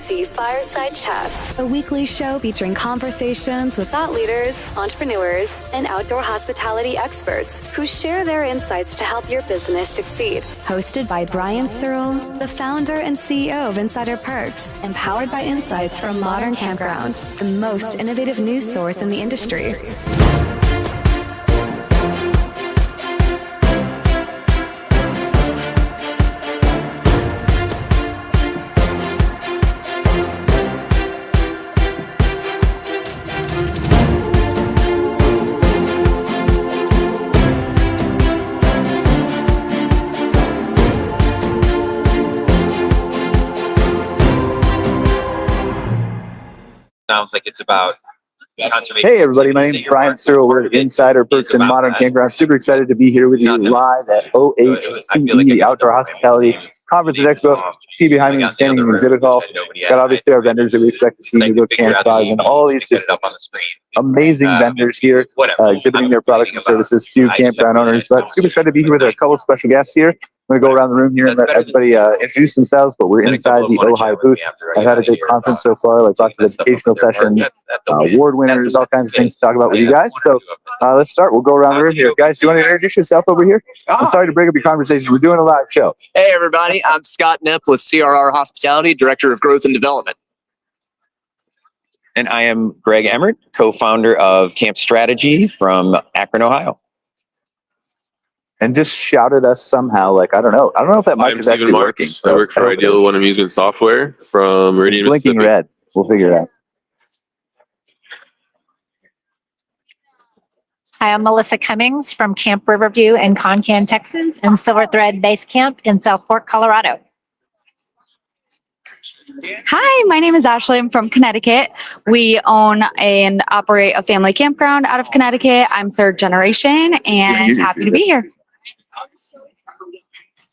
MC Fireside Chats, a weekly show featuring conversations with thought leaders, entrepreneurs, and outdoor hospitality experts who share their insights to help your business succeed. Hosted by Brian Searl, the founder and CEO of Insider Perks, empowered by insights from Modern Campground, the most innovative news source in the industry. Sounds like it's about conservation. Hey everybody, my name is Brian Searl. We're at Insider Perks and Modern Campground. Super excited to be here with you live at OHCE, the Outdoor Hospitality Conference and Expo. See behind me, standing in the exhibit hall. Got obviously our vendors that we expect to see, Go Camp Five, and all these just amazing vendors here exhibiting their products and services to campground owners. But super excited to be here with a couple of special guests here. I'm going to go around the room here and let everybody introduce themselves, but we're inside the OHI Booth. I've had a good conference so far, like lots of educational sessions, award winners, all kinds of things to talk about with you guys. So let's start. We'll go around the room here. Guys, do you want to introduce yourself over here? I'm sorry to break up your conversation. We're doing a live show. Hey, everybody. I'm Scott Knipp with CRR Hospitality, Director of Growth and Development. And I am Greg Emmert, co-founder of Camp Strategy from Akron, Ohio. And just shout at us somehow, like, I don't know if that mic is actually working. I work for Ideal One Amusement Software from Meridian, blinking Mississippi. red. We'll figure it out. Hi, I'm Melissa Cummings from Camp Riverview in Concan, Texas, and Silver Thread Base Camp in Southport, Colorado. Hi, my name is Ashley. I'm from Connecticut. We own and operate a family campground out of Connecticut. I'm third generation and happy to be here.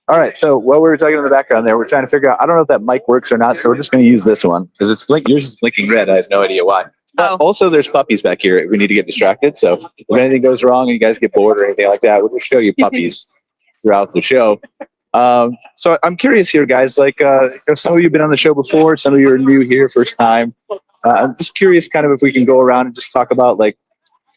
All right, so while we were talking in the background there, we're trying to figure out, I don't know if that mic works or not, so we're just going to use this one because it's yours is blinking red. I have no idea why. But also, there's puppies back here if we need to get distracted. So if anything goes wrong and you guys get bored or anything like that, we'll just show you puppies throughout the show. So I'm curious here, guys, like some of you have been on the show before, some of you are new here, first time. I'm just curious kind of if we can go around and just talk about like,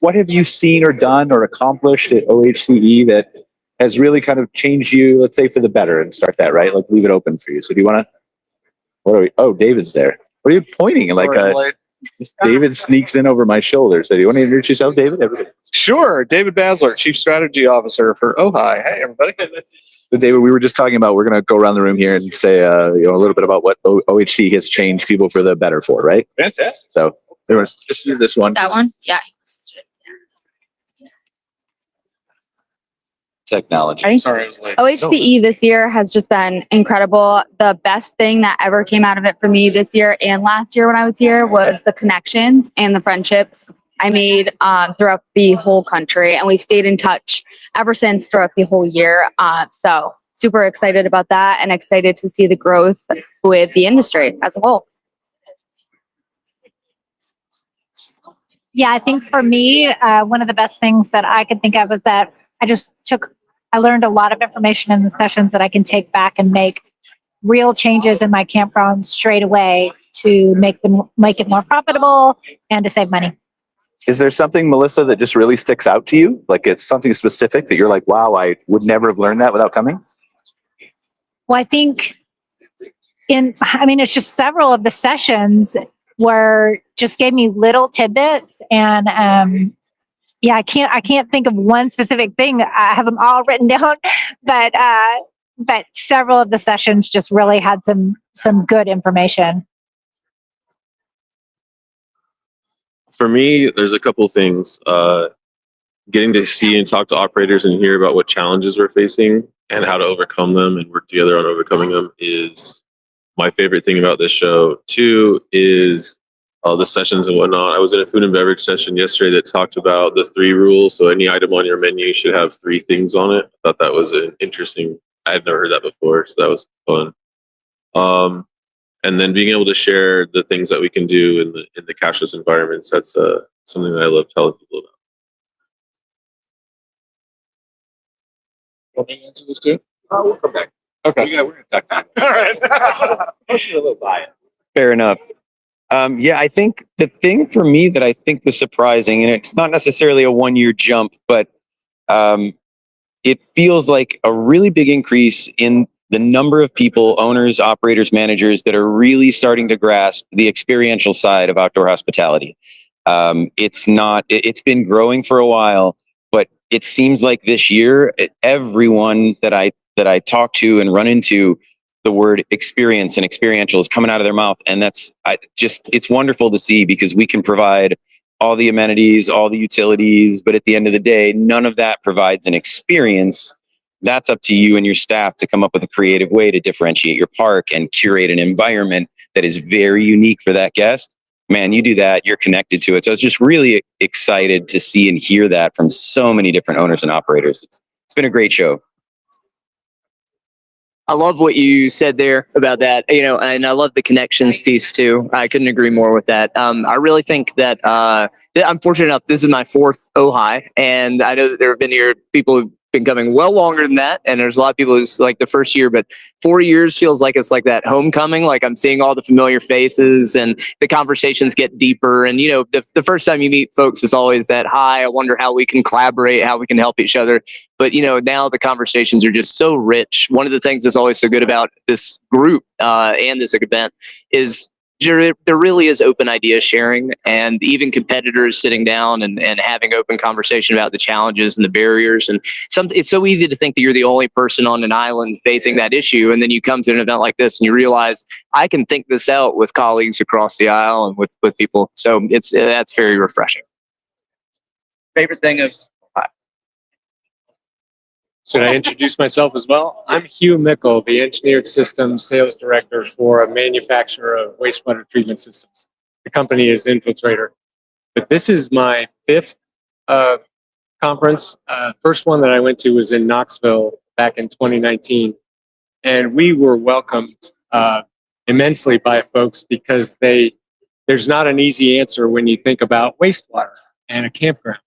what have you seen or done or accomplished at OHCE that has really kind of changed you, let's say for the better, and start that, right? Like leave it open for you. So do you want to, oh, David's there. What are you pointing? Like David sneaks in over my shoulder. So do you want to introduce yourself, David? Everybody? Sure. David Basler, Chief Strategy Officer for OHI. Hey, everybody. So David, we were just talking about, we're going to go around the room here and say a little bit about what OHC has changed people for the better for, right? Fantastic. So there was just do this one. That one? Yeah. Technology. Ready? Sorry, I was late. OHCE this year has just been incredible. The best thing that ever came out of it for me this year and last year when I was here was the connections and the friendships I made throughout the whole country. And we've stayed in touch ever since throughout the whole year. So super excited about that and excited to see the growth with the industry as a whole. Yeah, I think for me, one of the best things that I could think of is that I learned a lot of information in the sessions that I can take back and make real changes in my campground straight away to make it more profitable and to save money. Is there something, Melissa, that just really sticks out to you? Like it's something specific that you're like, wow, I would never have learned that without coming? Well, I think it's just several of the sessions were just gave me little tidbits and yeah, I can't think of one specific thing. I have them all written down, but several of the sessions just really had some good information. For me, there's a couple things. Getting to see and talk to operators and hear about what challenges we're facing and how to overcome them and work together on overcoming them is my favorite thing about this show. Two is the sessions and whatnot. I was in a food and beverage session yesterday that talked about the 3 rules. So any item on your menu should have 3 things on it. I thought that was an interesting. I had never heard that before, so that was fun. And then being able to share the things that we can do in the cashless environments. That's something that I love telling people about. Want me to answer this too? We'll come back. Okay. We're going to talk time. All right. A little biased. Fair enough. Yeah, I think the thing for me that I think was surprising, and it's not necessarily a 1-year jump, but it feels like a really big increase in the number of people, owners, operators, managers that are really starting to grasp the experiential side of outdoor hospitality. It's been growing for a while, but it seems like this year, everyone that I talk to and run into, the word experience and experiential is coming out of their mouth. And it's wonderful to see, because we can provide all the amenities, all the utilities, but at the end of the day, none of that provides an experience. That's up to you and your staff to come up with a creative way to differentiate your park and curate an environment that is very unique for that guest. Man, you do that, you're connected to it. So I was just really excited to see and hear that from so many different owners and operators. It's been a great show. I love what you said there about that, and I love the connections piece too. I couldn't agree more with that. I really think that I'm fortunate enough. This is my 4th OHI, and I know that there have been people who've been coming well longer than that, and there's a lot of people who's like the first year, but 4 years feels like it's like that homecoming. Like I'm seeing all the familiar faces, and the conversations get deeper. And the first time you meet folks is always that, hi, I wonder how we can collaborate, how we can help each other. But now the conversations are just so rich. One of the things that's always so good about this group and this event is there really is open idea sharing, and even competitors sitting down and having open conversation about the challenges and the barriers. And it's so easy to think that you're the only person on an island facing that issue. And then you come to an event like this and you realize I can think this out with colleagues across the aisle and with people. So that's very refreshing. Favorite thing of Should I introduce myself as well? I'm Hugh Mickle, the Engineered Systems Sales Director for a manufacturer of wastewater treatment systems. The company is Infiltrator. But this is my 5th conference. First one that I went to was in Knoxville back in 2019. And we were welcomed immensely by folks, because there's not an easy answer when you think about wastewater and a campground.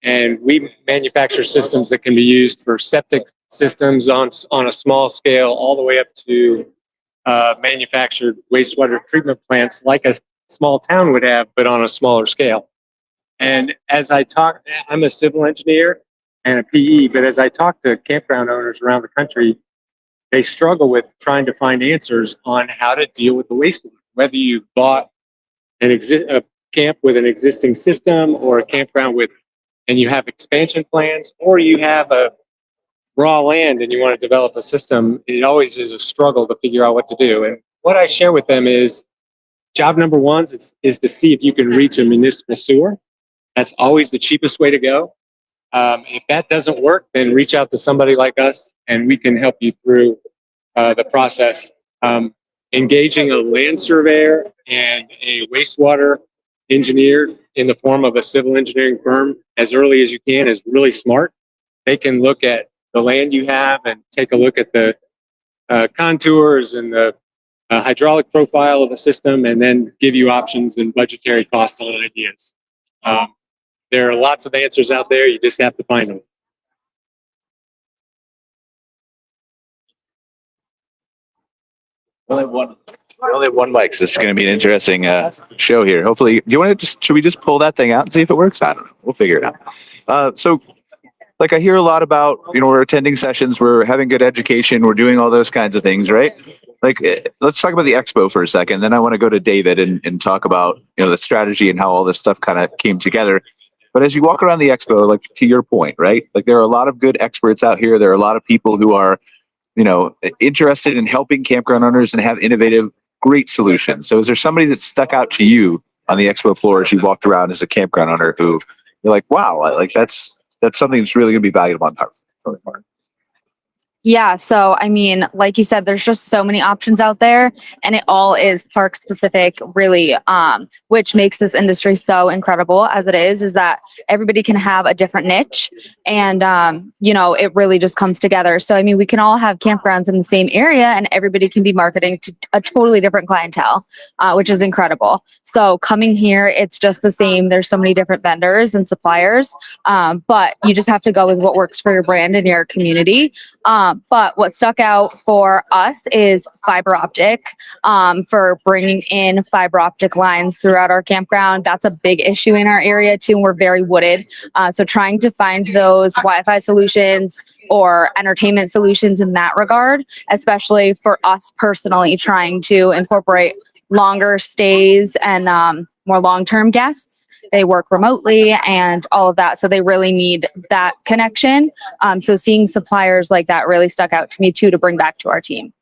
And we manufacture systems that can be used for septic systems on a small scale, all the way up to manufactured wastewater treatment plants like a small town would have, but on a smaller scale. And as I talk, I'm a civil engineer and a PE, but as I talk to campground owners around the country, they struggle with trying to find answers on how to deal with the wastewater. Whether you bought a camp with an existing system, or a campground and you have expansion plans, or you have a raw land and you want to develop a system, it always is a struggle to figure out what to do. And what I share with them is job number 1 is to see if you can reach a municipal sewer. That's always the cheapest way to go. If that doesn't work, then reach out to somebody like us and we can help you through the process. Engaging a land surveyor and a wastewater engineer in the form of a civil engineering firm as early as you can is really smart. They can look at the land you have and take a look at the contours and the hydraulic profile of the system, and then give you options and budgetary costs on ideas. There are lots of answers out there. You just have to find them. We only have one mic, so this is going to be an interesting show here. Hopefully, should we just pull that thing out and see if it works? I don't know. We'll figure it out. So I hear a lot about, we're attending sessions, we're having good education, we're doing all those kinds of things, right? Let's talk about the expo for a second. Then I want to go to David and talk about, the strategy and how all this stuff kind of came together. But as you walk around the expo, to your point, right? There are a lot of good experts out here. There are a lot of people who are, interested in helping campground owners and have innovative, great solutions. So is there somebody that stuck out to you on the expo floor as you walked around as a campground owner who you're like, wow, that's something that's really going to be valuable on our part? Yeah, so I mean, like you said, there's just so many options out there, and it all is park specific, really, which makes this industry so incredible as it is that everybody can have a different niche, and it really just comes together. So I mean, we can all have campgrounds in the same area, and everybody can be marketing to a totally different clientele, which is incredible. So coming here, it's just the same. There's so many different vendors and suppliers, but you just have to go with what works for your brand and your community. But what stuck out for us is fiber optic, for bringing in fiber optic lines throughout our campground. That's a big issue in our area too. We're very wooded. So trying to find those Wi-Fi solutions or entertainment solutions in that regard, especially for us personally, trying to incorporate longer stays and more long-term guests. They work remotely and all of that. So they really need that connection. So seeing suppliers like that really stuck out to me too, to bring back to our team.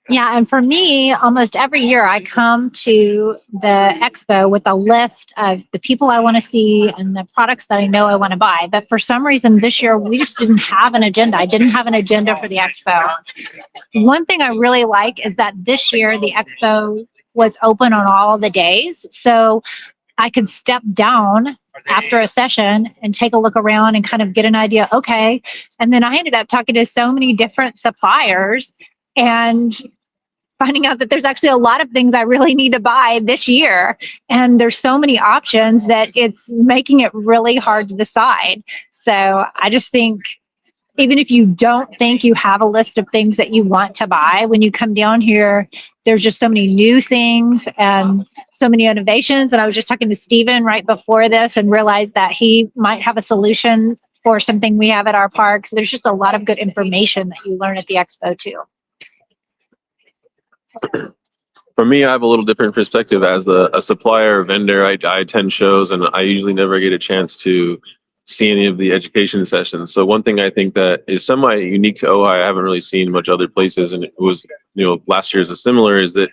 Yeah, and for me, almost every year I come to the expo with a list of the people I want to see and the products that I know I want to buy. But for some reason this year, we just didn't have an agenda. I didn't have an agenda for the expo. One thing I really like is that this year the expo was open on all the days. So I could step down after a session and take a look around and kind of get an idea. Okay. And then I ended up talking to so many different suppliers and finding out that there's actually a lot of things I really need to buy this year. And there's so many options that it's making it really hard to decide. So I just think even if you don't think you have a list of things that you want to buy, when you come down here, there's just so many new things and so many innovations. And I was just talking to Steven right before this and realized that he might have a solution for something we have at our park. So there's just a lot of good information that you learn at the expo too. For me, I have a little different perspective as a supplier or vendor. I attend shows and I usually never get a chance to see any of the education sessions. So one thing I think that is semi unique to OHI, I haven't really seen much other places, and it was, last year's a similar, is that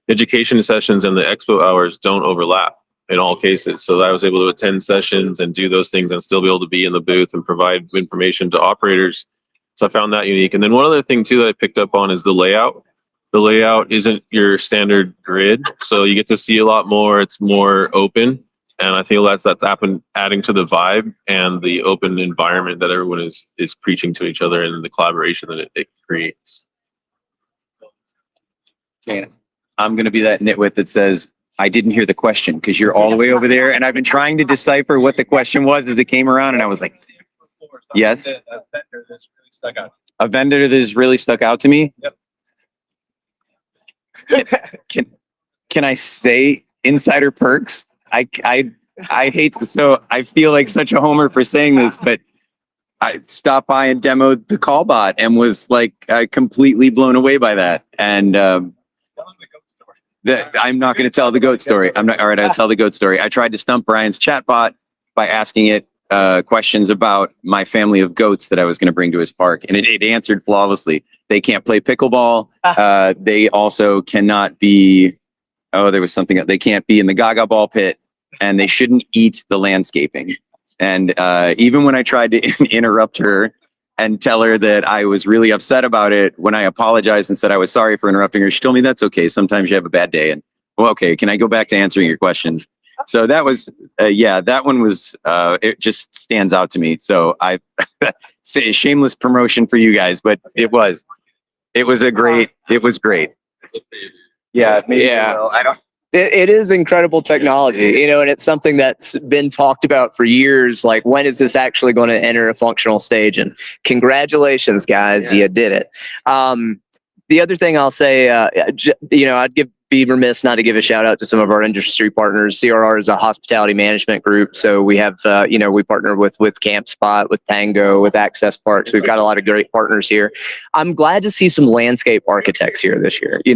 education sessions and the expo hours don't overlap in all cases. So I was able to attend sessions and do those things and still be able to be in the booth and provide information to operators. So I found that unique. And then one other thing too that I picked up on is the layout. The layout isn't your standard grid, so you get to see a lot more. It's more open, and I feel that's adding to the vibe and the open environment that everyone is preaching to each other and the collaboration that it creates. Okay, I'm going to be that nitwit that says I didn't hear the question because you're all the way over there, and I've been trying to decipher what the question was as it came around, and I was like, yes, A vendor that's really stuck out. A vendor that has really stuck out to me. Yep. Can I say insider perks? I hate, so I feel like such a homer for saying this, but I stopped by and demoed the call bot and was like completely blown away by that. And I'm not going to tell the goat story. All right, I'll tell the goat story. I tried to stump Brian's chat bot by asking it questions about my family of goats that I was going to bring to his park, and it answered flawlessly. They can't play pickleball. They also cannot be, there was something, they can't be in the Gaga ball pit, and they shouldn't eat the landscaping. And even when I tried to interrupt her and tell her that I was really upset about it, when I apologized and said I was sorry for interrupting her, she told me that's okay. Sometimes you have a bad day. And well, okay, can I go back to answering your questions? So that was, that one was, it just stands out to me. So I say shameless promotion for you guys, but it was great. Yeah. Maybe I don't. It is incredible technology, and it's something that's been talked about for years. Like, when is this actually going to enter a functional stage? And congratulations, guys, you did it. The other thing I'll say, I'd be remiss not to give a shout out to some of our industry partners. CRR is a hospitality management group. So we have, we partner with CampSpot, with Tango, with Access Parks. We've got a lot of great partners here. I'm glad to see some landscape architects here this year. We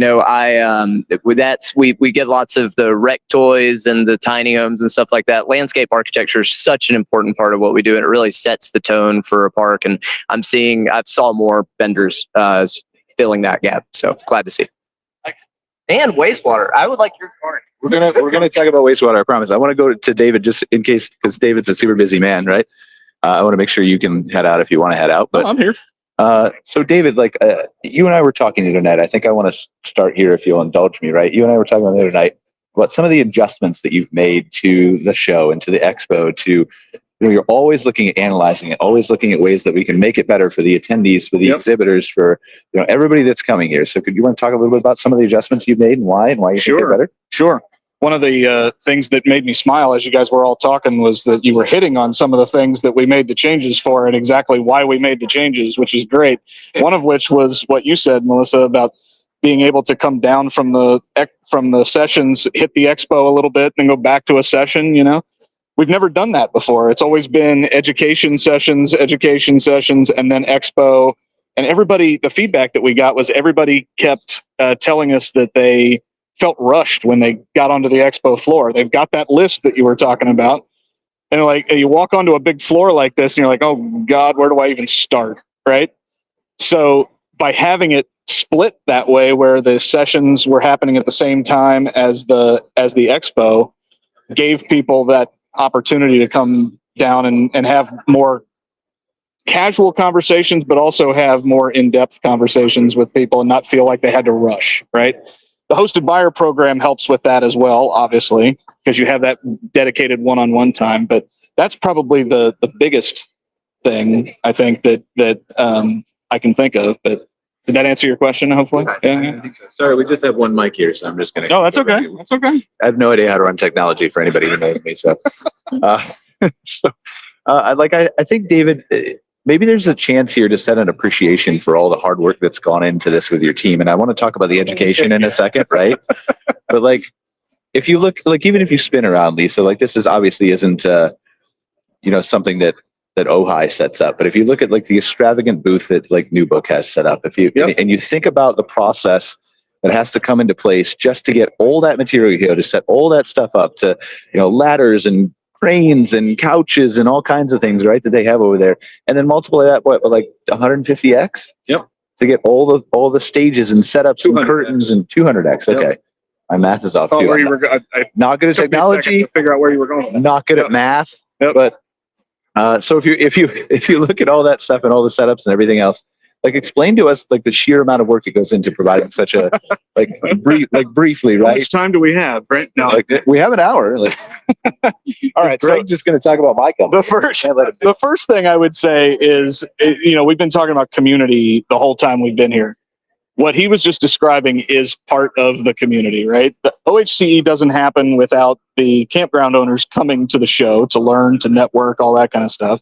get lots of the rec toys and the tiny homes and stuff like that. Landscape architecture is such an important part of what we do, and it really sets the tone for a park. And I've saw more vendors filling that gap. So glad to see. And wastewater. I would like your card. We're gonna talk about wastewater. I promise. I want to go to David just in case, because David's a super busy man, right? I want to make sure you can head out if you want to head out. But I'm here. So David, you and I were talking the other night. I think I want to start here if you'll indulge me, right? You and I were talking the other night about some of the adjustments that you've made to the show and to the expo. You're always looking at analyzing it, always looking at ways that we can make it better for the attendees, for the exhibitors, for everybody that's coming here. So you want to talk a little bit about some of the adjustments you've made and why you think they're better? Sure. one of the things that made me smile as you guys were all talking was that you were hitting on some of the things that we made the changes for and exactly why we made the changes, which is great. One of which was what you said, Melissa, about being able to come down from the sessions, hit the expo a little bit, then go back to a session. You know, we've never done that before. It's always been education sessions, and then expo. And everybody, the feedback that we got was everybody kept telling us that they felt rushed when they got onto the expo floor. They've got that list that you were talking about. And like, you walk onto a big floor like this and you're like, oh God, where do I even start? Right. So by having it split that way, where the sessions were happening at the same time as the expo, gave people that opportunity to come down and have more casual conversations, but also have more in-depth conversations with people and not feel like they had to rush, right? The hosted buyer program helps with that as well, obviously, because you have that dedicated one-on-one time, but that's probably the biggest thing I think that I can think of. But did that answer your question, hopefully? Yeah. I think so. Sorry, we just have one mic here, so I'm just going to. No, that's okay. That's okay. I have no idea how to run technology for anybody who knows me. So, I think, David, maybe there's a chance here to set an appreciation for all the hard work that's gone into this with your team. And I want to talk about the education in a second, right? But like, if you look, like, even if you spin around, Lisa, like, this is obviously isn't, something that OHI sets up. But if you look at like the extravagant booth that like New Book has set up, and you think about the process that has to come into place just to get all that material here, to set all that stuff up, to, ladders and cranes and couches and all kinds of things, right, that they have over there, and then multiply that like 150x. Yep. To get all the stages and setups and curtains and 200x. Okay. Yep. My math is off too. Not good at technology. To figure out where you were going. Not good at math. Yep. But so if you look at all that stuff and all the setups and everything else, like, explain to us like the sheer amount of work that goes into providing such a briefly, right? How much time do we have, Brent? No, we have an hour. Like, all right, Greg's just going to talk about my company. The first thing I would say is, we've been talking about community the whole time we've been here. What he was just describing is part of the community, right? The OHCE doesn't happen without the campground owners coming to the show to learn, to network, all that kind of stuff.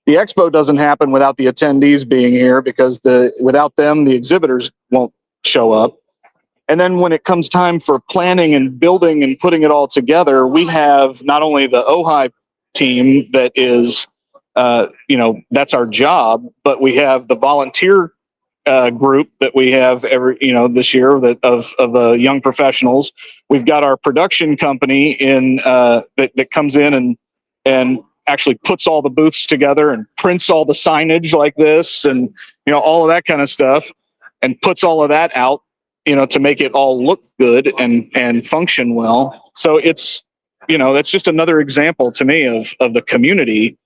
The expo doesn't happen without the attendees being here, because without them, the exhibitors won't show up. And then when it comes time for planning and building and putting it all together, we have not only the OHI team that is, that's our job, but we have the volunteer group that we have this year of the young professionals. We've got our production company that comes in and actually puts all the booths together and prints all the signage like this and all of that kind of stuff, and puts all of that out to make it all look good and function well. So it's that's just another example to me of the community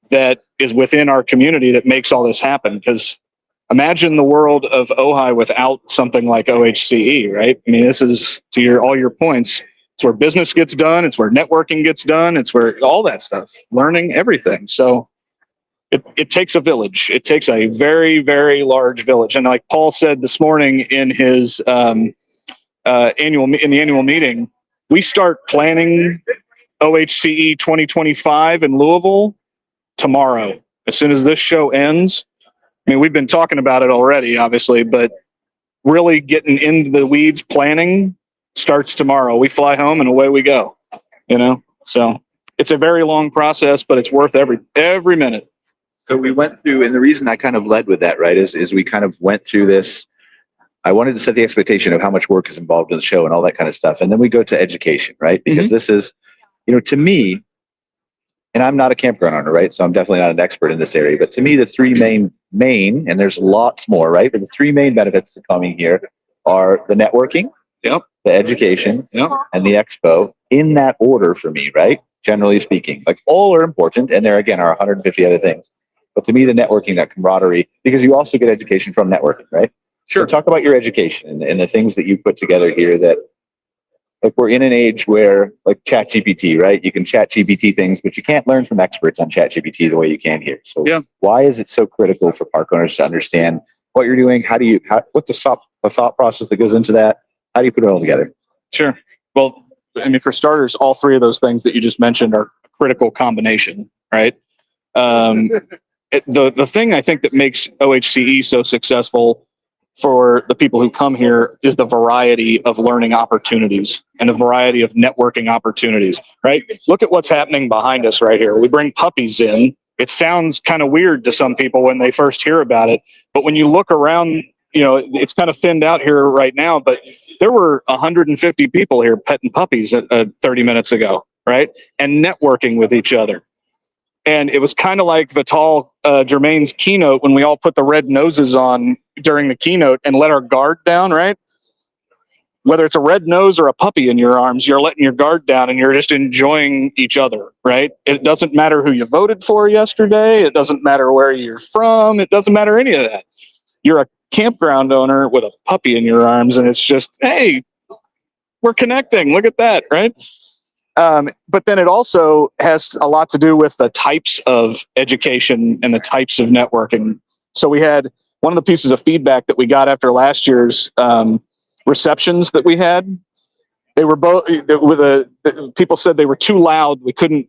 that is within our community that makes all this happen. Because imagine the world of OHI without something like OHCE, right? I mean, this is, to all your points, it's where business gets done. It's where networking gets done. It's where all that stuff, learning, everything. So it takes a village. It takes a very, very large village. And like Paul said this morning in his annual meeting, we start planning OHCE 2025 in Louisville tomorrow. As soon as this show ends, I mean, we've been talking about it already, obviously, but really getting into the weeds planning starts tomorrow. We fly home and away we go, so it's a very long process, but it's worth every minute. So we went through, and the reason I kind of led with that, right, is we kind of went through this. I wanted to set the expectation of how much work is involved in the show and all that kind of stuff. And then we go to education, right? Because this is, to me, and I'm not a campground owner, right? So I'm definitely not an expert in this area, but to me, the three main, and there's lots more, right? But the three main benefits to coming here are the networking, yep, the education, yep, and the expo, in that order for me, right? Generally speaking, like, all are important. And there again are 150 other things. But to me, the networking, that camaraderie, because you also get education from networking, right? Sure. So talk about your education and the things that you put together here that, like, we're in an age where, like, ChatGPT, right? You can ChatGPT things, but you can't learn from experts on ChatGPT the way you can here. So why is it so critical for park owners to understand what you're doing? What's the thought process that goes into that? How do you put it all together? Sure. Well, I mean, for starters, all three of those things that you just mentioned are a critical combination, right? The thing I think that makes OHCE so successful for the people who come here is the variety of learning opportunities and the variety of networking opportunities, right? Look at what's happening behind us right here. We bring puppies in. It sounds kind of weird to some people when they first hear about it, but when you look around, you know, it's kind of thinned out here right now, but there were 150 people here petting puppies 30 minutes ago, right? And networking with each other. And it was kind of like Vital Germain's keynote when we all put the red noses on during the keynote and let our guard down, right? Whether it's a red nose or a puppy in your arms, you're letting your guard down and you're just enjoying each other, right? It doesn't matter who you voted for yesterday. It doesn't matter where you're from. It doesn't matter any of that. You're a campground owner with a puppy in your arms and it's just, hey, we're connecting. Look at that, right? But then it also has a lot to do with the types of education and the types of networking. So we had one of the pieces of feedback that we got after last year's receptions that we had. They were both people said they were too loud. We couldn't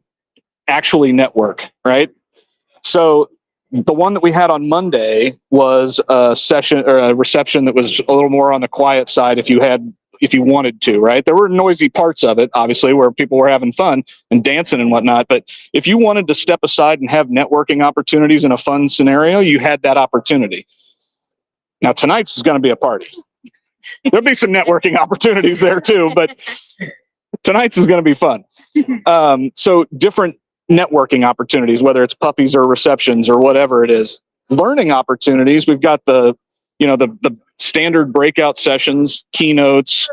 actually network, right? So the one that we had on Monday was a session or a reception that was a little more on the quiet side if you wanted to, right? There were noisy parts of it, obviously, where people were having fun and dancing and whatnot. But if you wanted to step aside and have networking opportunities in a fun scenario, you had that opportunity. Now, tonight's is going to be a party. There'll be some networking opportunities there too, but tonight's is going to be fun. So different networking opportunities, whether it's puppies or receptions or whatever it is. Learning opportunities, we've got the standard breakout sessions, keynotes,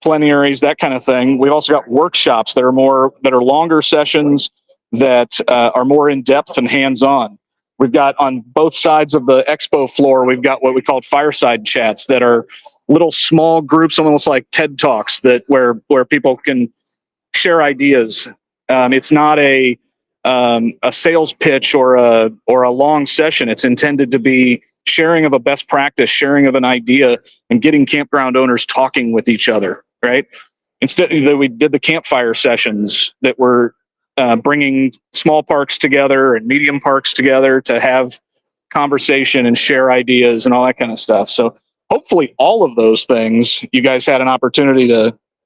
plenaries, that kind of thing. We've also got workshops that are longer sessions that are more in depth and hands-on. We've got on both sides of the expo floor, we've got what we call Fireside Chats that are little small groups, almost like TED Talks where people can share ideas. It's not a sales pitch or a long session. It's intended to be sharing of a best practice, sharing of an idea, and getting campground owners talking with each other, right? Instead, we did the campfire sessions that were bringing small parks together and medium parks together to have conversation and share ideas and all that kind of stuff. So hopefully all of those things you guys had an opportunity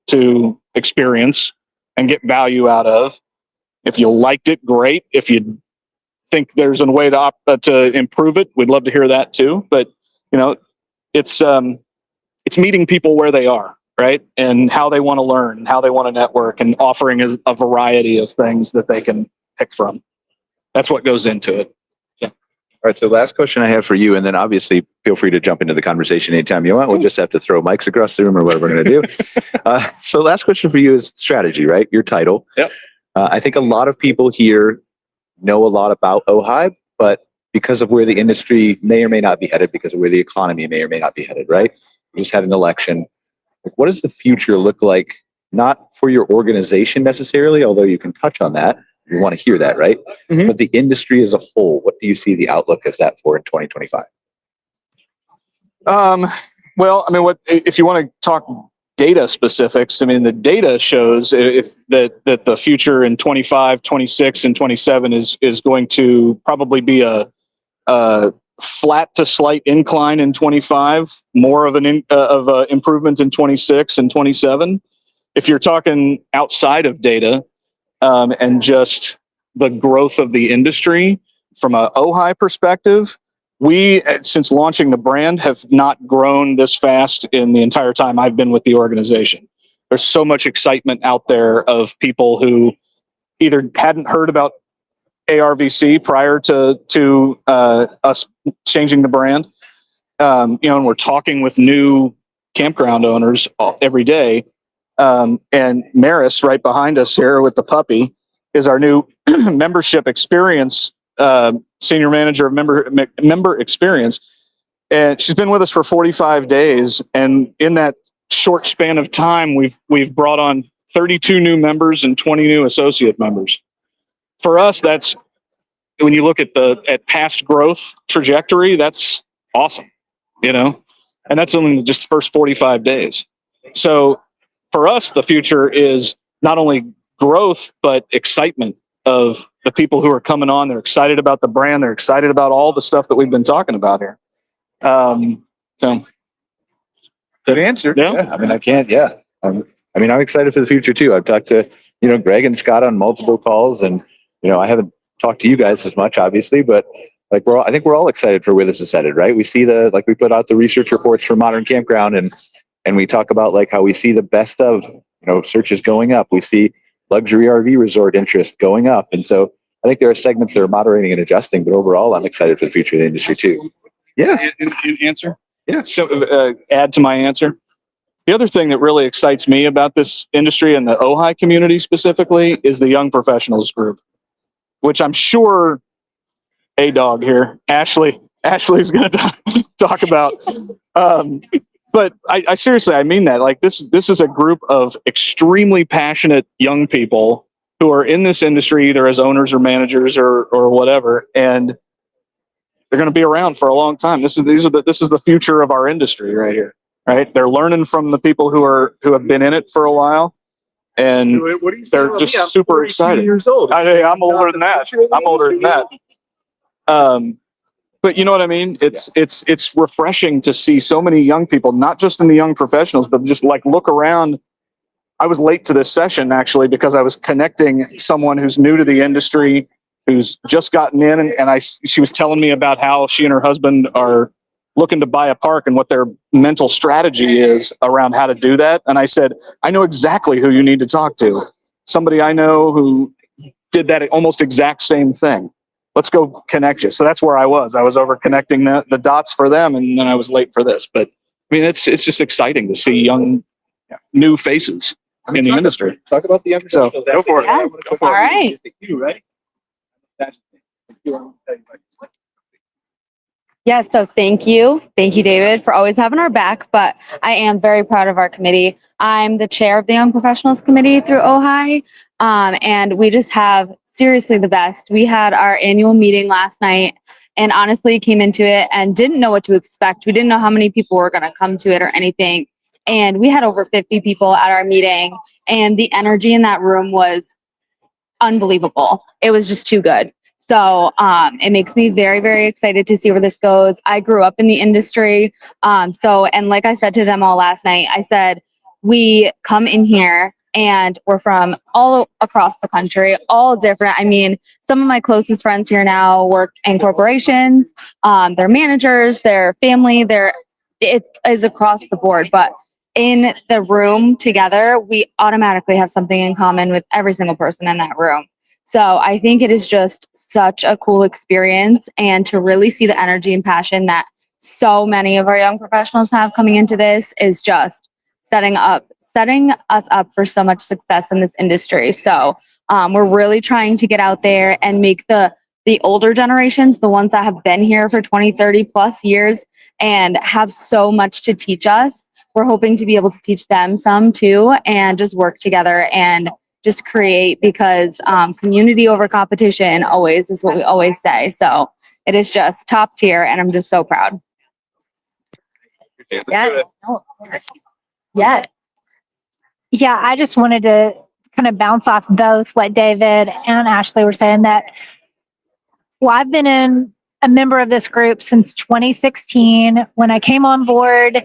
to experience and get value out of. If you liked it, great. If you think there's a way to improve it, we'd love to hear that too. But it's meeting people where they are, right, and how they want to learn, how they want to network, and offering a variety of things that they can pick from. That's what goes into it. Yeah. All right. So last question I have for you, and then obviously feel free to jump into the conversation anytime you want. We'll just have to throw mics across the room or whatever we're going to do. So last question for you is strategy, right? Your title. Yep. I think a lot of people here know a lot about OHI, but because of where the industry may or may not be headed, because of where the economy may or may not be headed, right? We just had an election. What does the future look like? Not for your organization necessarily, although you can touch on that. You want to hear that, right? Mm-hmm. But the industry as a whole, what do you see the outlook as that for in 2025? Well, I mean, if you want to talk data specifics, I mean, the data shows that the future in 25, 26, and 27 is going to probably be a flat to slight incline in 25, more of an improvement in 26 and 27. If you're talking outside of data and just the growth of the industry from a OHI perspective, we, since launching the brand, have not grown this fast in the entire time I've been with the organization. There's so much excitement out there of people who either hadn't heard about ARVC prior to us changing the brand, and we're talking with new campground owners every day. And Maris, right behind us here with the puppy, is our new membership experience senior manager of member experience, and she's been with us for 45 days. And in that short span of time, we've brought on 32 new members and 20 new associate members. For us, that's, when you look at past growth trajectory, that's awesome, and that's only just the first 45 days. So for us, the future is not only growth, but excitement of the people who are coming on. They're excited about the brand. They're excited about all the stuff that we've been talking about here. So Good answer. Yeah. I mean, I can't. Yeah. I mean, I'm excited for the future too. I've talked to, Greg and Scott on multiple calls, and I haven't talked to you guys as much, obviously, but like I think we're all excited for where this is headed, right? We see we put out the research reports for Modern Campground, and we talk about like how we see the best of, searches going up. We see luxury RV resort interest going up, and so I think there are segments that are moderating and adjusting, but overall, I'm excited for the future of the industry too. Yeah. in answer. Yeah. So add to my answer. The other thing that really excites me about this industry and the OHI community specifically is the young professionals group, which I'm sure A-Dog here, Ashley's going to talk about. But I seriously, I mean that. Like this is a group of extremely passionate young people who are in this industry, either as owners or managers or whatever, and they're going to be around for a long time. This is the future of our industry right here. Right? They're learning from the people who have been in it for a while, and they're just super excited. Years old. I'm older than that. But you know what I mean? It's refreshing to see so many young people, not just in the young professionals, but just like look around. I was late to this session actually because I was connecting someone who's new to the industry, who's just gotten in, and she was telling me about how she and her husband are looking to buy a park and what their mental strategy is around how to do that. And I said, I know exactly who you need to talk to. Somebody I know who did that almost exact same thing. Let's go connect you. So that's where I was. I was over connecting the dots for them, and then I was late for this. But I mean, it's just exciting to see young, new faces in the industry. Talk about the young So go for it. Yes. All right. You ready? Yes, so thank you. Thank you, David, for always having our back. But I am very proud of our committee. I'm the chair of the Young Professionals Committee through OHI. And we just have seriously the best. We had our annual meeting last night and honestly came into it and didn't know what to expect. We didn't know how many people were going to come to it or anything. And we had over 50 people at our meeting, and the energy in that room was unbelievable. It was just too good. So it makes me very, very excited to see where this goes. I grew up in the industry. And like I said to them all last night, I said, we come in here and we're from all across the country, all different. I mean, some of my closest friends here now work in corporations, they're managers, their family, it is across the board. But in the room together, we automatically have something in common with every single person in that room. So I think it is just such a cool experience, and to really see the energy and passion that so many of our young professionals have coming into this is just setting us up for so much success in this industry. So we're really trying to get out there and make the older generations, the ones that have been here for 20, 30 plus years and have so much to teach us. We're hoping to be able to teach them some too, and just work together and just create, because community over competition always is what we always say. So it is just top tier, and I'm just so proud. Yes. Oh, of course. Yes. Yeah, I just wanted to kind of bounce off both what David and Ashley were saying, that, well, I've been a member of this group since 2016. When I came on board,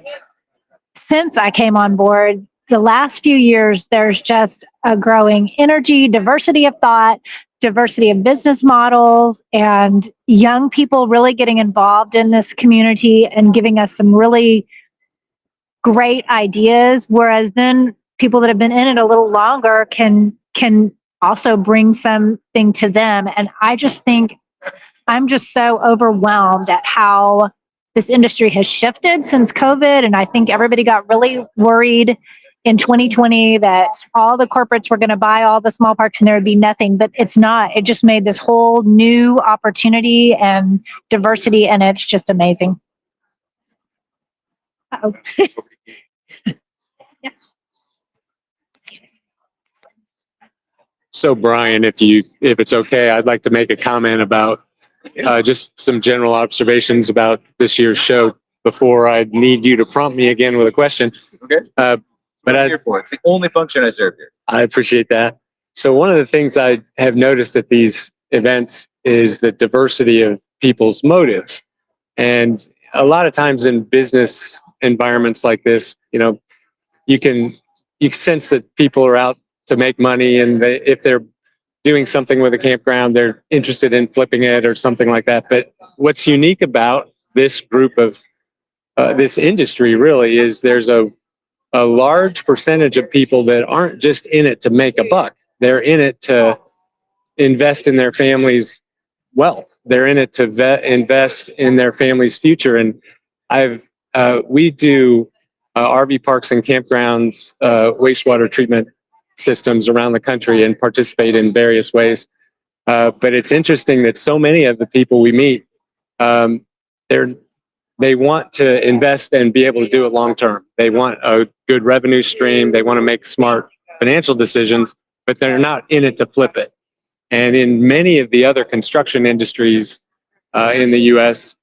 since I came on board, the last few years, there's just a growing energy, diversity of thought, diversity of business models, and young people really getting involved in this community and giving us some really great ideas. Whereas then people that have been in it a little longer can also bring something to them. And I just think I'm just so overwhelmed at how this industry has shifted since COVID. And I think everybody got really worried in 2020 that all the corporates were going to buy all the small parks and there would be nothing, but it's not. It just made this whole new opportunity and diversity, and it's just amazing. Yeah. So Brian, if it's okay, I'd like to make a comment about just some general observations about this year's show before I need you to prompt me again with a question. Okay. But I'm here for it. It's the only function I serve here. I appreciate that. So one of the things I have noticed at these events is the diversity of people's motives. And a lot of times in business environments like this, you can sense that people are out to make money, and if they're doing something with a campground, they're interested in flipping it or something like that. But what's unique about this group of this industry really is there's a large percentage of people that aren't just in it to make a buck. They're in it to invest in their family's wealth. They're in it to invest in their family's future. And we do RV parks and campgrounds, wastewater treatment systems around the country and participate in various ways. But it's interesting that so many of the people we meet, they want to invest and be able to do it long term. They want a good revenue stream. They want to make smart financial decisions, but they're not in it to flip it. And in many of the other construction industries in the U.S.,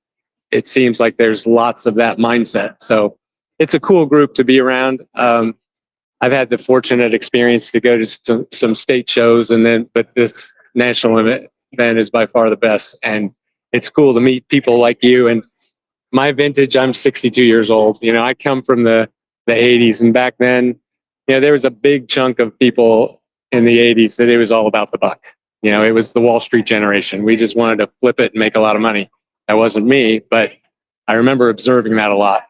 it seems like there's lots of that mindset. So it's a cool group to be around. I've had the fortunate experience to go to some state shows, but this national event is by far the best. And it's cool to meet people like you. And my vintage, I'm 62 years old. I come from the 80s, and back then, there was a big chunk of people in the 80s that it was all about the buck. It was the Wall Street generation. We just wanted to flip it and make a lot of money. That wasn't me, but I remember observing that a lot.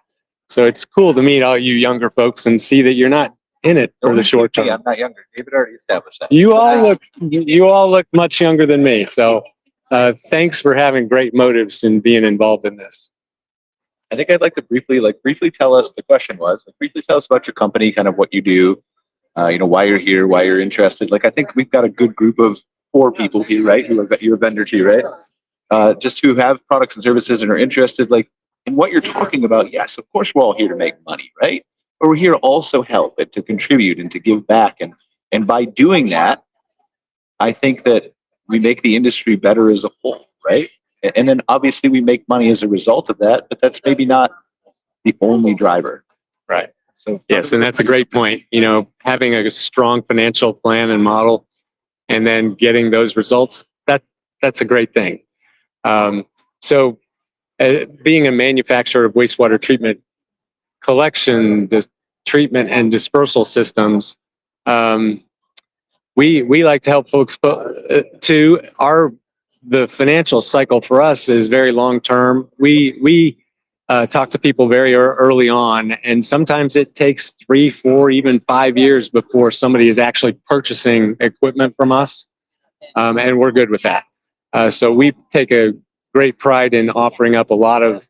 So it's cool to meet all you younger folks and see that you're not in it for the short term. I'm not younger. David already established that. You all look much younger than me. So thanks for having great motives and being involved in this. I think I'd like to briefly tell us, the question was, briefly tell us about your company, kind of what you do, why you're here, why you're interested. I think we've got a good group of 4 people here, right? You're a vendor too, right? Just who have products and services and are interested, in what you're talking about. Yes, of course, we're all here to make money, right? But we're here to also help and to contribute and to give back. And by doing that, I think that we make the industry better as a whole, right? And then obviously we make money as a result of that, but that's maybe not the only driver. Right. So yes, and that's a great point. Having a strong financial plan and model and then getting those results, that's a great thing. So being a manufacturer of wastewater treatment, collection, treatment and dispersal systems, we like to help folks too. The financial cycle for us is very long term. We talk to people very early on, and sometimes it takes 3, 4, even 5 years before somebody is actually purchasing equipment from us, and we're good with that. So we take a great pride in offering up a lot of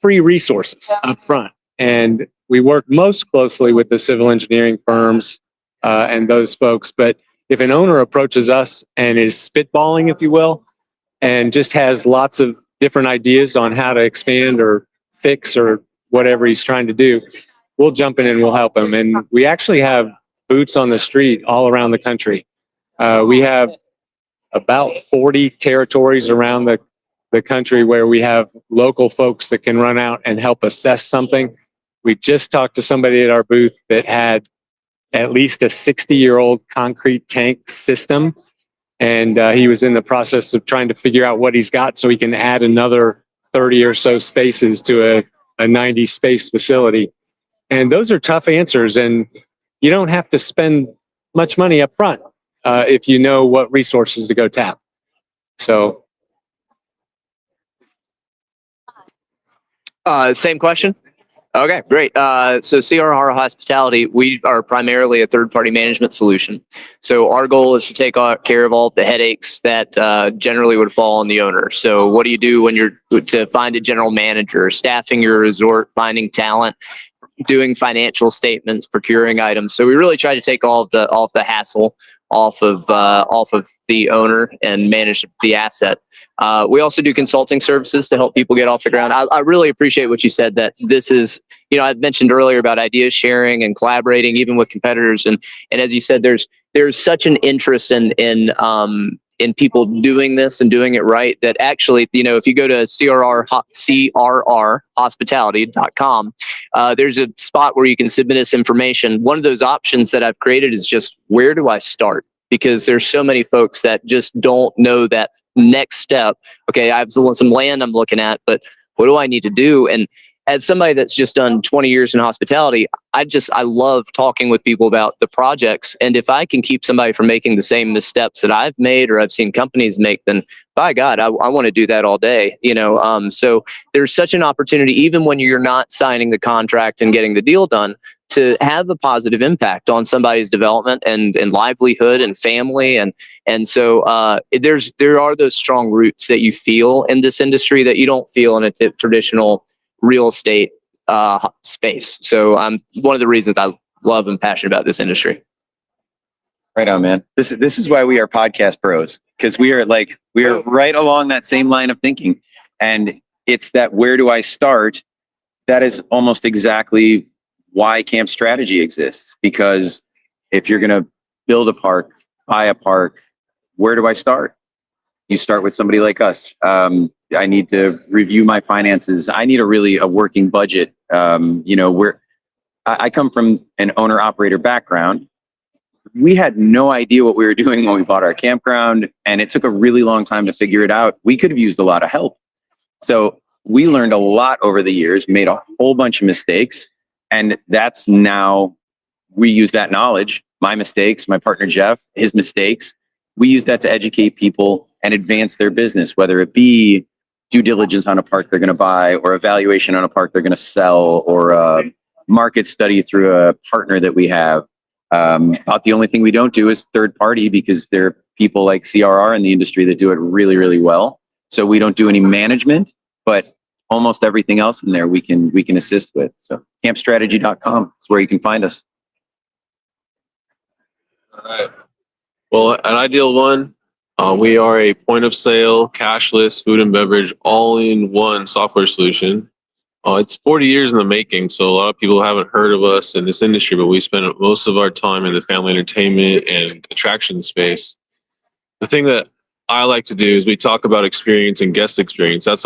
free resources up front, and we work most closely with the civil engineering firms and those folks. But if an owner approaches us and is spitballing, if you will, and just has lots of different ideas on how to expand or fix or whatever he's trying to do, we'll jump in and we'll help him. And we actually have boots on the street all around the country. We have about 40 territories around the country where we have local folks that can run out and help assess something. We just talked to somebody at our booth that had at least a 60-year-old concrete tank system. And he was in the process of trying to figure out what he's got so he can add another 30 or so spaces to a 90 space facility. And those are tough answers. And you don't have to spend much money up front if you know what resources to go tap. So. Same question. Okay, great. So CRR Hospitality, we are primarily a third-party management solution. So our goal is to take care of all of the headaches that generally would fall on the owner. So what do you do when you're to find a general manager, staffing your resort, finding talent, doing financial statements, procuring items? So we really try to take all of the hassle off of the owner and manage the asset. We also do consulting services to help people get off the ground. I really appreciate what you said, that this is, I mentioned earlier about ideas sharing and collaborating even with competitors. And as you said, there's such an interest in in people doing this and doing it right, that actually, if you go to crrhospitality.com, there's a spot where you can submit us information. One of those options that I've created is just, where do I start? Because there's so many folks that just don't know that next step. Okay, I have some land I'm looking at, but what do I need to do? And as somebody that's just done 20 years in hospitality, I love talking with people about the projects. And if I can keep somebody from making the same missteps that I've made or I've seen companies make, then by God, I want to do that all day. So there's such an opportunity, even when you're not signing the contract and getting the deal done, to have a positive impact on somebody's development and livelihood and family. And so there are those strong roots that you feel in this industry that you don't feel in a traditional real estate space. So one of the reasons I love and passionate about this industry. Right on, man. This is why we are podcast pros, because we are right along that same line of thinking. And it's that, where do I start? That is almost exactly why Camp Strategy exists. Because if you're going to build a park, buy a park, where do I start? You start with somebody like us. I need to review my finances. I need a working budget. I come from an owner operator background. We had no idea what we were doing when we bought our campground, and it took a really long time to figure it out. We could have used a lot of help. So we learned a lot over the years, made a whole bunch of mistakes, and that's now, we use that knowledge, my mistakes, my partner Jeff, his mistakes. We use that to educate people and advance their business, whether it be due diligence on a park they're going to buy, or evaluation on a park they're going to sell, or a market study through a partner that we have. About the only thing we don't do is third party, because there are people like CRR in the industry that do it really, really well. So we don't do any management, but almost everything else in there we can assist with. So campstrategy.com is where you can find us. All right. Well, at Ideal One, we are a point of sale, cashless, food and beverage, all-in-one software solution. It's 40 years in the making, so a lot of people haven't heard of us in this industry, but we spend most of our time in the family entertainment and attraction space. The thing that I like to do is we talk about experience and guest experience. That's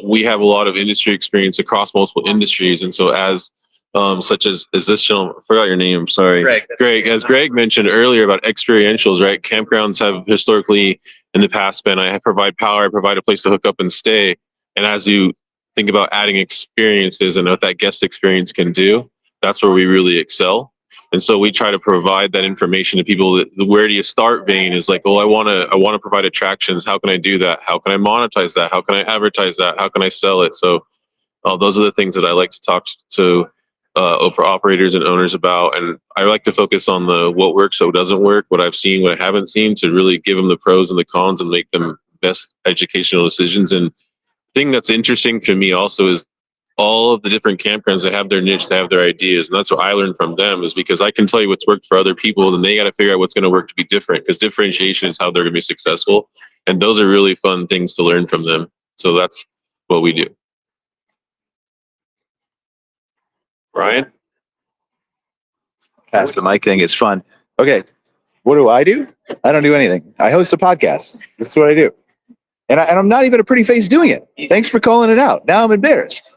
we have a lot of industry experience across multiple industries, and so as such as this gentleman, I forgot your name, sorry. Greg, as Greg mentioned earlier about experientials, right? Campgrounds have historically in the past been, I provide power, I provide a place to hook up and stay. And as you think about adding experiences and what that guest experience can do, that's where we really excel. And so we try to provide that information to people. The where do you start vein is like, well, I want to provide attractions. How can I do that? How can I monetize that? How can I advertise that? How can I sell it? So those are the things that I like to talk to operators and owners about. And I like to focus on what works, what doesn't work, what I've seen, what I haven't seen, to really give them the pros and the cons and make them best educational decisions. And the thing that's interesting to me also is all of the different campgrounds that have their niche, they have their ideas. And that's what I learned from them, is because I can tell you what's worked for other people, then they got to figure out what's going to work to be different, because differentiation is how they're going to be successful. And those are really fun things to learn from them. So that's what we do. Ryan? Pass the mic thing is fun. Okay. What do? I don't do anything. I host a podcast. That's what I do. And I'm not even a pretty face doing it. Thanks for calling it out. Now I'm embarrassed.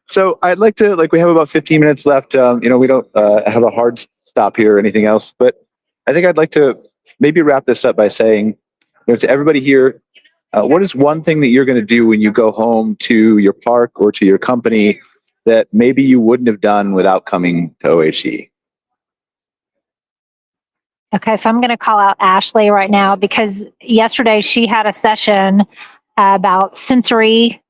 So I'd like to, we have about 15 minutes left. We don't have a hard stop here or anything else, but I think I'd like to maybe wrap this up by saying, to everybody here, what is one thing that you're going to do when you go home to your park or to your company that maybe you wouldn't have done without coming to OHCE? Okay, so I'm going to call out Ashley right now, because yesterday she had a session about sensory,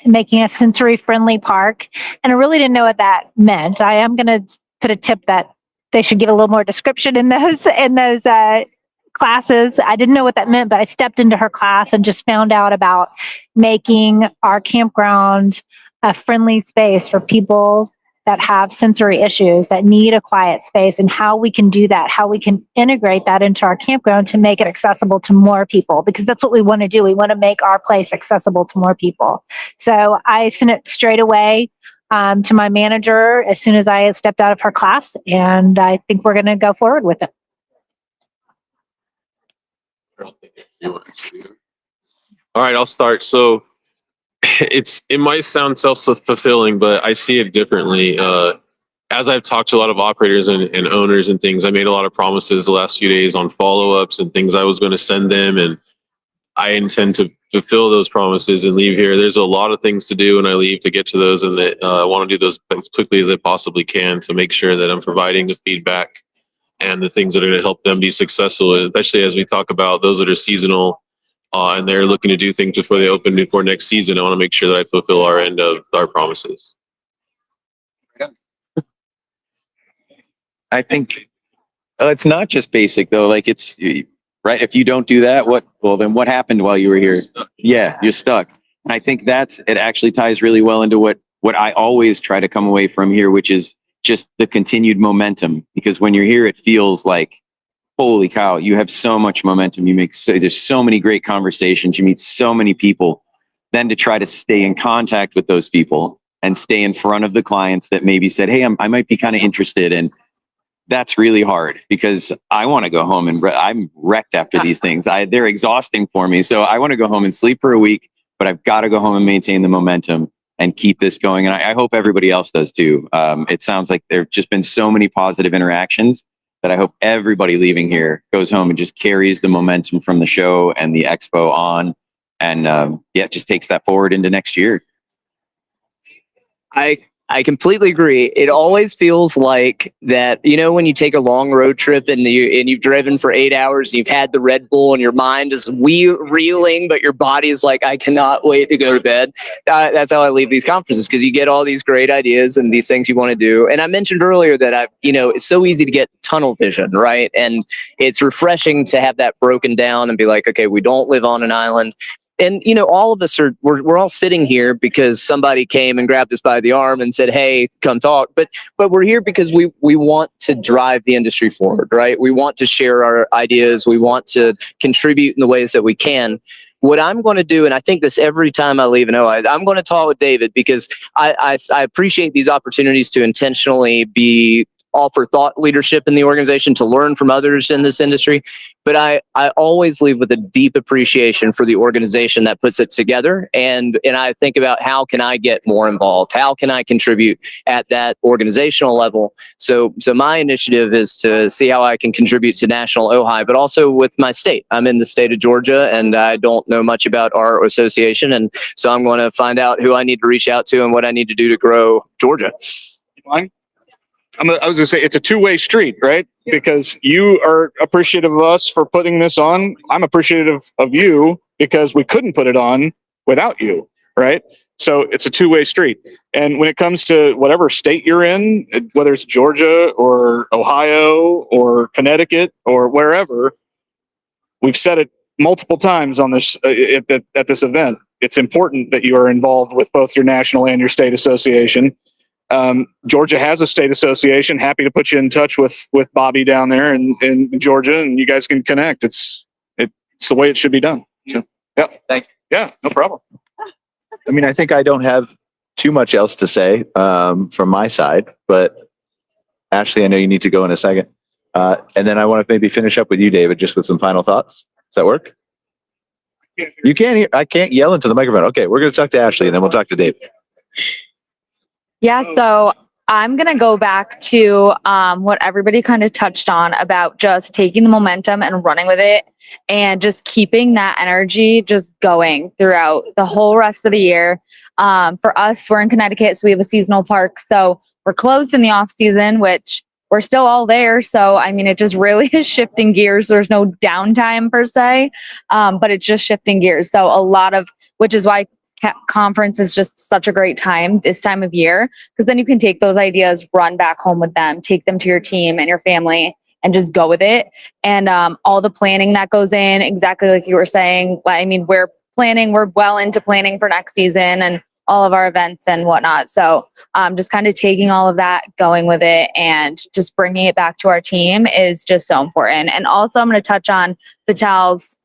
making a sensory friendly park. And I really didn't know what that meant. I am going to put a tip that they should give a little more description in those classes. I didn't know what that meant, but I stepped into her class and just found out about making our campground a friendly space for people that have sensory issues, that need a quiet space, and how we can do that, how we can integrate that into our campground to make it accessible to more people, because that's what we want to do. We want to make our place accessible to more people. So I sent it straight away to my manager as soon as I stepped out of her class, and I think we're going to go forward with it. All right, I'll start. So it might sound self-fulfilling, but I see it differently. As I've talked to a lot of operators and owners and things, I made a lot of promises the last few days on follow-ups and things I was going to send them, and I intend to fulfill those promises and leave here. There's a lot of things to do when I leave to get to those, and that I want to do those as quickly as I possibly can to make sure that I'm providing the feedback and the things that are going to help them be successful, especially as we talk about those that are seasonal and they're looking to do things before they open before next season. I want to make sure that I fulfill our end of our promises. I think it's not just basic though. Like it's right. If you don't do that, then what happened while you were here? Yeah, you're stuck. And I think it actually ties really well into what I always try to come away from here, which is just the continued momentum. Because when you're here, it feels like, holy cow, you have so much momentum. There's so many great conversations. You meet so many people. Then to try to stay in contact with those people and stay in front of the clients that maybe said, hey, I might be kind of interested. And that's really hard because I want to go home and I'm wrecked after these things. They're exhausting for me. So I want to go home and sleep for a week, but I've got to go home and maintain the momentum and keep this going. And I hope everybody else does too. It sounds like there've just been so many positive interactions that I hope everybody leaving here goes home and just carries the momentum from the show and the expo on. And just takes that forward into next year. I completely agree. It always feels like that, when you take a long road trip and you've driven for 8 hours and you've had the Red Bull and your mind is reeling, but your body is like, I cannot wait to go to bed. That's how I leave these conferences, because you get all these great ideas and these things you want to do. And I mentioned earlier that it's so easy to get tunnel vision, right? And it's refreshing to have that broken down and be like, okay, we don't live on an island. And, all of us we're all sitting here because somebody came and grabbed us by the arm and said, hey, come talk. But we're here because we want to drive the industry forward, right? We want to share our ideas. We want to contribute in the ways that we can. What I'm going to do, and I think this every time I leave an OI, I'm going to talk with David because I appreciate these opportunities to intentionally offer thought leadership in the organization, to learn from others in this industry. But I always leave with a deep appreciation for the organization that puts it together. And I think about how can I get more involved? How can I contribute at that organizational level? So my initiative is to see how I can contribute to national OHI, but also with my state. I'm in the state of Georgia and I don't know much about our association. And so I'm going to find out who I need to reach out to and what I need to do to grow Georgia. I was going to say it's a two-way street, right? Because you are appreciative of us for putting this on. I'm appreciative of you because we couldn't put it on without you, right? So it's a two-way street. And when it comes to whatever state you're in, whether it's Georgia or Ohio or Connecticut or wherever, we've said it multiple times on this at this event. It's important that you are involved with both your national and your state association. Georgia has a state association. Happy to put you in touch with Bobby down there in Georgia, and you guys can connect. It's the way it should be done. So, yeah. Thank you. Yeah, no problem. I mean, I think I don't have too much else to say from my side, but Ashley, I know you need to go in a second. And then I want to maybe finish up with you, David, just with some final thoughts. Does that work? You can't hear. I can't yell into the microphone. Okay, we're going to talk to Ashley, and then we'll talk to David. Yeah, so I'm going to go back to what everybody kind of touched on about just taking the momentum and running with it and just keeping that energy just going throughout the whole rest of the year. For us, we're in Connecticut, so we have a seasonal park. So we're closed in the off season, which we're still all there. So, I mean, it just really is shifting gears. There's no downtime per se, but it's just shifting gears. So which is why conference is just such a great time this time of year, because then you can take those ideas, run back home with them, take them to your team and your family and just go with it. And all the planning that goes in, exactly like you were saying. I mean, we're well into planning for next season and all of our events and whatnot. So just kind of taking all of that, going with it, and just bringing it back to our team is just so important. And also I'm going to touch on Vital's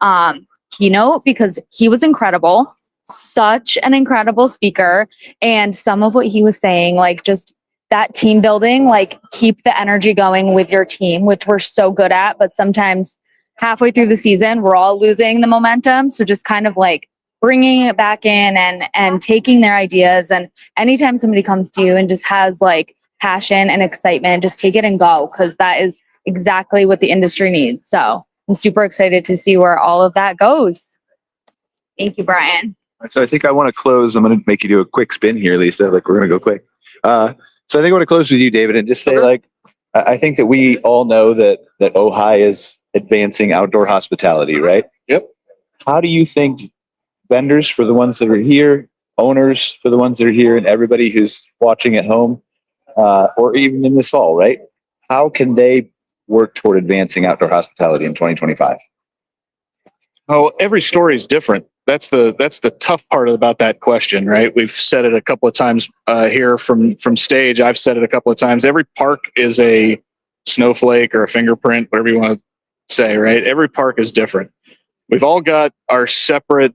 keynote because he was incredible. such an incredible speaker. And some of what he was saying, like just that team building, like keep the energy going with your team, which we're so good at. But sometimes halfway through the season, we're all losing the momentum. So just kind of like bringing it back in and taking their ideas. And anytime somebody comes to you and just has like passion and excitement, just take it and go, because that is exactly what the industry needs. So I'm super excited to see where all of that goes. Thank you, Brian. So I think I want to close. I'm going to make you do a quick spin here, Lisa. Like we're going to go quick. So I think I want to close with you, David, and just say like, I think that we all know that OHI is advancing outdoor hospitality, right? Yep. How do you think vendors for the ones that are here, owners for the ones that are here, and everybody who's watching at home, or even in this hall, right? How can they work toward advancing outdoor hospitality in 2025? Oh, every story is different. That's the tough part about that question, right? We've said it a couple of times here from stage. I've said it a couple of times. Every park is a snowflake or a fingerprint, whatever you want to say, right? Every park is different. We've all got our separate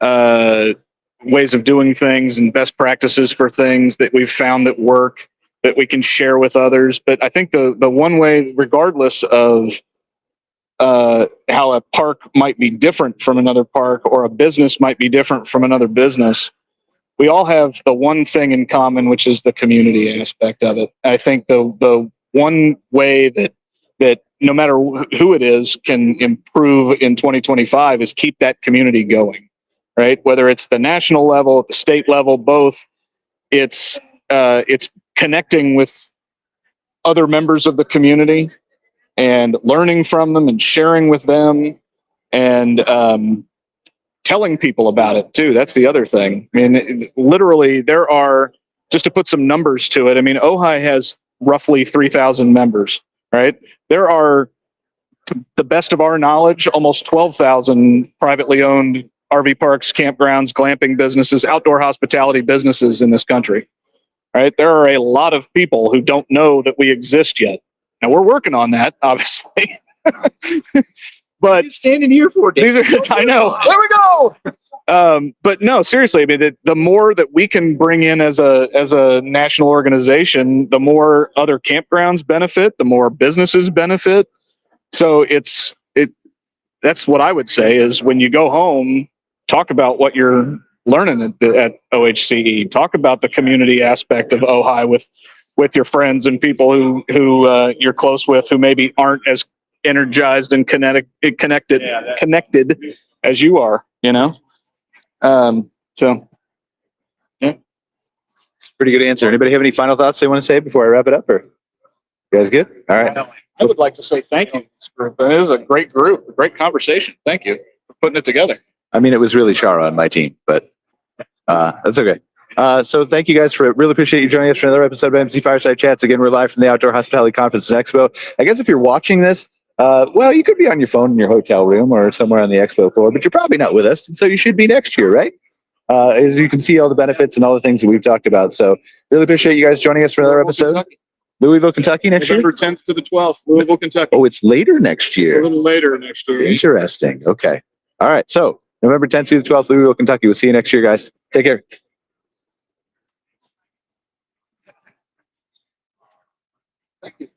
ways of doing things and best practices for things that we've found that work that we can share with others. But I think the one way, regardless of how a park might be different from another park or a business might be different from another business, we all have the one thing in common, which is the community aspect of it. I think the one way that no matter who it is can improve in 2025 is keep that community going, right? Whether it's the national level, at the state level, both, it's connecting with other members of the community and learning from them and sharing with them and telling people about it too. That's the other thing. I mean, literally there are, just to put some numbers to it, I mean, OHI has roughly 3,000 members, right? There are, to the best of our knowledge, almost 12,000 privately owned RV parks, campgrounds, glamping businesses, outdoor hospitality businesses in this country, right? There are a lot of people who don't know that we exist yet. Now we're working on that, obviously. But Standing here for I know. There we go. But no, seriously, I mean, the more that we can bring in as a national organization, the more other campgrounds benefit, the more businesses benefit. So that's what I would say is when you go home, talk about what you're learning at OHCE. Talk about the community aspect of OHI with your friends and people who you're close with who maybe aren't as energized and connected as you are, you know? So yeah. It's a pretty good answer. Anybody have any final thoughts they want to say before I wrap it up? Or you guys good? All right. I would like to say thank you to this group. It is a great group, a great conversation. Thank you for putting it together. I mean, it was really Shara on my team, but that's okay. So thank you guys really appreciate you joining us for another episode of MC Fireside Chats. Again, we're live from the Outdoor Hospitality Conference and Expo. I guess if you're watching this, well, you could be on your phone in your hotel room or somewhere on the expo floor, but you're probably not with us. And so you should be next year, right? As you can see all the benefits and all the things that we've talked about. So really appreciate you guys joining us for another episode. Kentucky. Louisville, Kentucky next November year? 10th to the 12th, Louisville, Kentucky. Oh, it's later next It's a year. little later next year. Interesting. Okay. All right. So November 10th to the 12th, Louisville, Kentucky. We'll see you next year, guys. Take care. Thank you.